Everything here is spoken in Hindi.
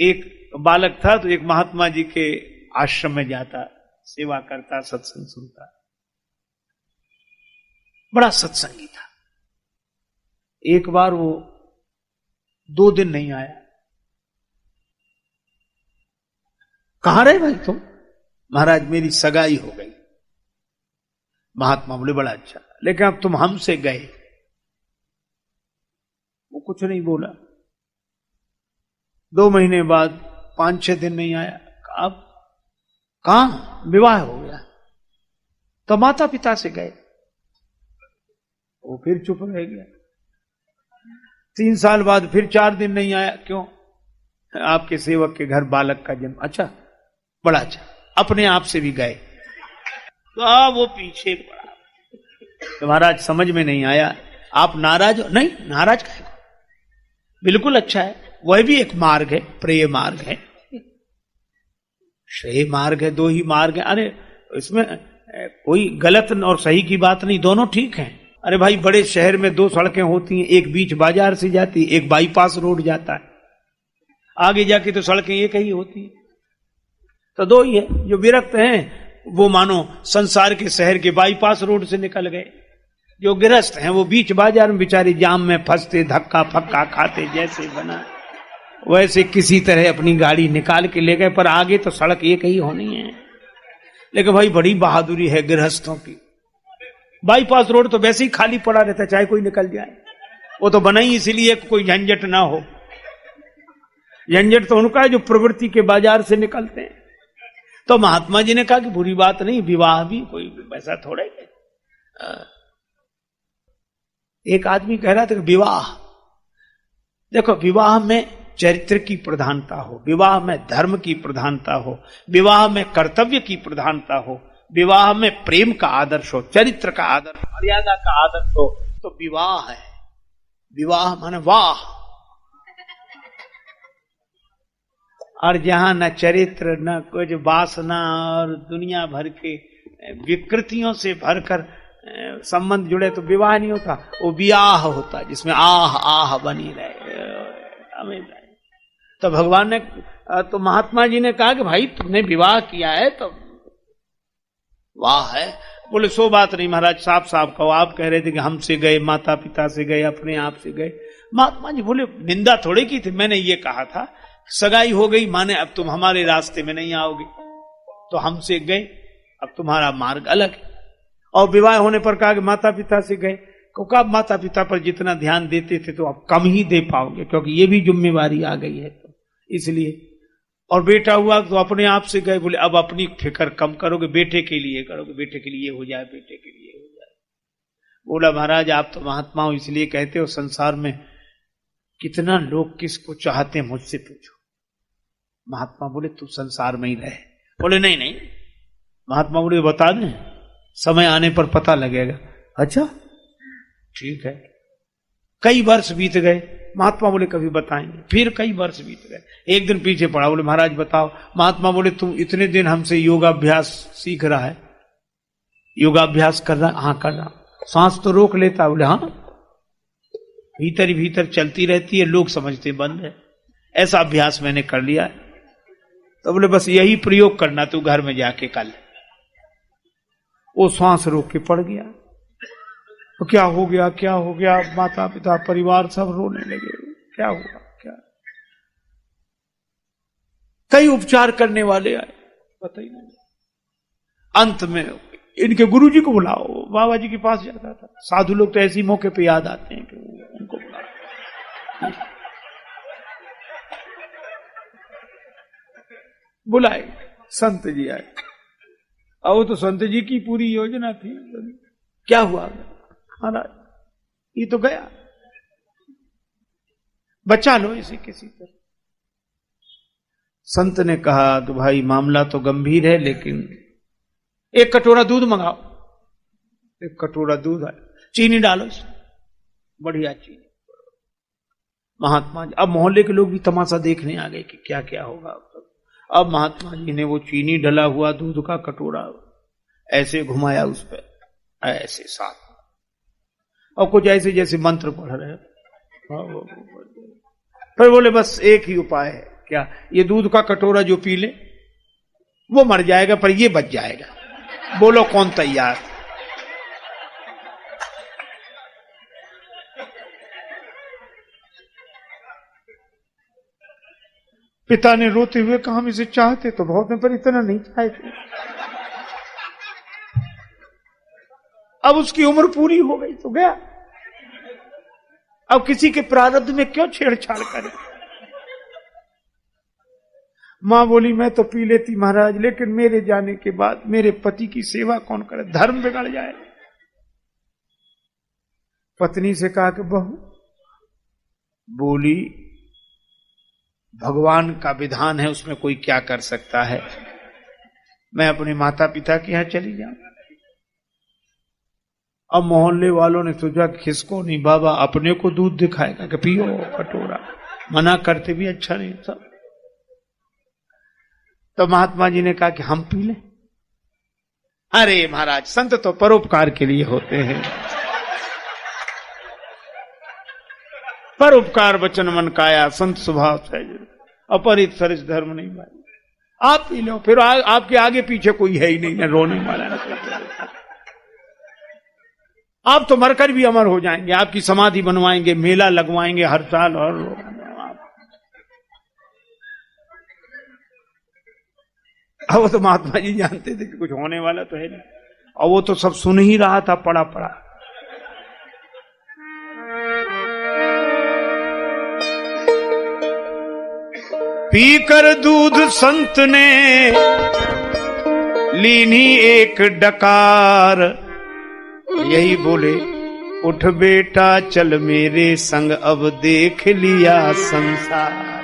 एक बालक था तो एक महात्मा जी के आश्रम में जाता, सेवा करता, सत्संग सुनता, बड़ा सत्संगी था। एक बार वो 2 दिन नहीं आया। कहां रहे भाई तुम? महाराज मेरी सगाई हो गई। महात्मा बोले बड़ा अच्छा, लेकिन अब तुम हमसे गए। वो कुछ नहीं बोला। 2 महीने बाद 5-6 दिन नहीं आया। अब कहां? विवाह हो गया। तो माता पिता से गए। वो फिर चुप रह गया। 3 साल बाद फिर 4 दिन नहीं आया। क्यों? आपके सेवक के घर बालक का जन्म। अच्छा, बड़ा अच्छा। अपने आप से भी गए तो वो पीछे पड़ा। तो महाराज समझ में नहीं आया, आप नाराज हो? नहीं, नाराज काहे को? बिल्कुल अच्छा है। वह भी एक मार्ग है, प्रेय मार्ग है, श्रेय मार्ग है, 2 ही मार्ग है। अरे इसमें कोई गलत और सही की बात नहीं, दोनों ठीक हैं। अरे भाई बड़े शहर में 2 सड़कें होती हैं, एक बीच बाजार से जाती, एक बाईपास रोड जाता है। आगे जाके तो सड़कें एक ही होती है। तो 2 ही है। जो विरक्त हैं वो मानो संसार के शहर के बाईपास रोड से निकल गए। जो गृहस्थ हैं वो बीच बाजार में बेचारे जाम में फंसते, धक्का फक्का खाते, जैसे बना वैसे किसी तरह अपनी गाड़ी निकाल के ले गए। पर आगे तो सड़क एक ही होनी है। लेकिन भाई बड़ी बहादुरी है गृहस्थों की। बाईपास रोड तो वैसे ही खाली पड़ा रहता, चाहे कोई निकल जाए। वो तो बना ही इसलिए कोई झंझट ना हो। झंझट तो उनका है जो प्रवृत्ति के बाजार से निकलते हैं। तो महात्मा जी ने कहा कि बुरी बात नहीं, विवाह भी कोई वैसा थोड़ा ही है। एक आदमी कह रहा था कि विवाह, देखो विवाह में चरित्र की प्रधानता हो, विवाह में धर्म की प्रधानता हो, विवाह में कर्तव्य की प्रधानता हो, विवाह में प्रेम का आदर्श हो, चरित्र का आदर्श, मर्यादा का आदर्श हो, तो विवाह है। विवाह माने वाह। और जहां न चरित्र न कुछ वासना और दुनिया भर के विकृतियों से भरकर संबंध जुड़े तो विवाह नहीं होता, वो ब्याह होता जिसमें आह आह बनी रहे। तो भगवान ने तो महात्मा जी ने कहा कि भाई तुमने विवाह किया है तो वाह है। बोले सो बात नहीं महाराज, साफ साफ कहो। आप कह रहे थे कि हमसे गए, माता पिता से गए, अपने आप से गए। महात्मा जी बोले निंदा थोड़े की थी, मैंने ये कहा था सगाई हो गई माने अब तुम हमारे रास्ते में नहीं आओगे, तो हमसे गए, अब तुम्हारा मार्ग अलग है। और विवाह होने पर कहा कि माता पिता से गए, क्योंकि आप माता पिता पर जितना ध्यान देते थे तो आप कम ही दे पाओगे, क्योंकि ये भी जिम्मेवारी आ गई है तो इसलिए। और बेटा हुआ तो अपने आप से गए, बोले अब अपनी फिक्र कम करोगे, बेटे के लिए करोगे, बेटे के लिए हो जाए, बेटे के लिए हो जाए। बोला महाराज आप तो महात्मा हो इसलिए कहते हो, संसार में कितना लोग किसको चाहते हैं मुझसे पूछो। महात्मा बोले तू संसार में ही रहे। बोले नहीं नहीं। महात्मा बोले बता दें, समय आने पर पता लगेगा। अच्छा ठीक है। कई वर्ष बीत गए। महात्मा बोले कभी बताएंगे। फिर कई वर्ष बीत गए। एक दिन पीछे पड़ा, बोले महाराज बताओ। महात्मा बोले तुम इतने दिन हमसे योगाभ्यास सीख रहा है, योगाभ्यास कर रहा? हाँ कर रहा। सांस तो रोक लेता? बोले हाँ, भीतर ही भीतर चलती रहती है, लोग समझते बंद है, ऐसा अभ्यास मैंने कर लिया है। तो बोले बस यही प्रयोग करना तू घर में जाके कल। वो सांस रोक के पड़ गया। तो क्या हो गया, क्या हो गया? माता पिता परिवार सब रोने लगे। क्या हुआ? क्या? कई उपचार करने वाले आए, पता ही नहीं। अंत में इनके गुरुजी को बुलाओ, बाबा जी के पास जाता था। साधु लोग तो ऐसे मौके पे याद आते हैं कि उनको बुलाओ। बुलाए, संत जी आए। और वो तो संत जी की पूरी योजना थी। क्या हुआ महाराज? ये तो गया, बचा लो इसे किसी तरह। संत ने कहा कि भाई मामला तो गंभीर है, लेकिन 1 कटोरा दूध मंगाओ। 1 कटोरा दूध है, चीनी डालो इसमें, बढ़िया चीनी। महात्मा जी, अब मोहल्ले के लोग भी तमाशा देखने आ गए कि क्या क्या होगा। अब महात्मा जी ने वो चीनी डला हुआ दूध का कटोरा ऐसे घुमाया उस पर, ऐसे साथ, और कुछ ऐसे जैसे मंत्र पढ़ रहे। फिर बोले बस एक ही उपाय है। क्या ये दूध का कटोरा जो पी ले वो मर जाएगा पर ये बच जाएगा। बोलो कौन तैयार? पिता ने रोते हुए कहा हम इसे चाहते तो बहुत है पर इतना नहीं चाहते। अब उसकी उम्र पूरी हो गई तो गया, अब किसी के प्रारब्ध में क्यों छेड़छाड़ करे। मां बोली मैं तो पी लेती महाराज, लेकिन मेरे जाने के बाद मेरे पति की सेवा कौन करे, धर्म बिगड़ जाए। पत्नी से कहा कि बहू, बोली भगवान का विधान है, उसमें कोई क्या कर सकता है, मैं अपने माता पिता के यहां चली जाऊं। अब मोहल्ले वालों ने सोचा किसको नहीं, बाबा अपने को दूध दिखाएगा कि पियो कटोरा, मना करते भी अच्छा नहीं सब। तो महात्मा जी ने कहा कि हम पी लें। अरे महाराज संत तो परोपकार के लिए होते हैं, परोपकार वचन मन काया संत स्वभाव सहज, अपरित सरिस धर्म नहीं भाई। आप पी लो, फिर आपके आगे पीछे कोई है ही नहीं, ना रोने वाला ना। आप तो मरकर भी अमर हो जाएंगे, आपकी समाधि बनवाएंगे, मेला लगवाएंगे हर साल। और अब वो तो महात्मा जी जानते थे कि कुछ होने वाला तो है नहीं, और वो तो सब सुन ही रहा था पड़ा पड़ा। पीकर दूध संत ने लीनी एक डकार, यही बोले उठ बेटा चल मेरे संग अब देख लिया संसार।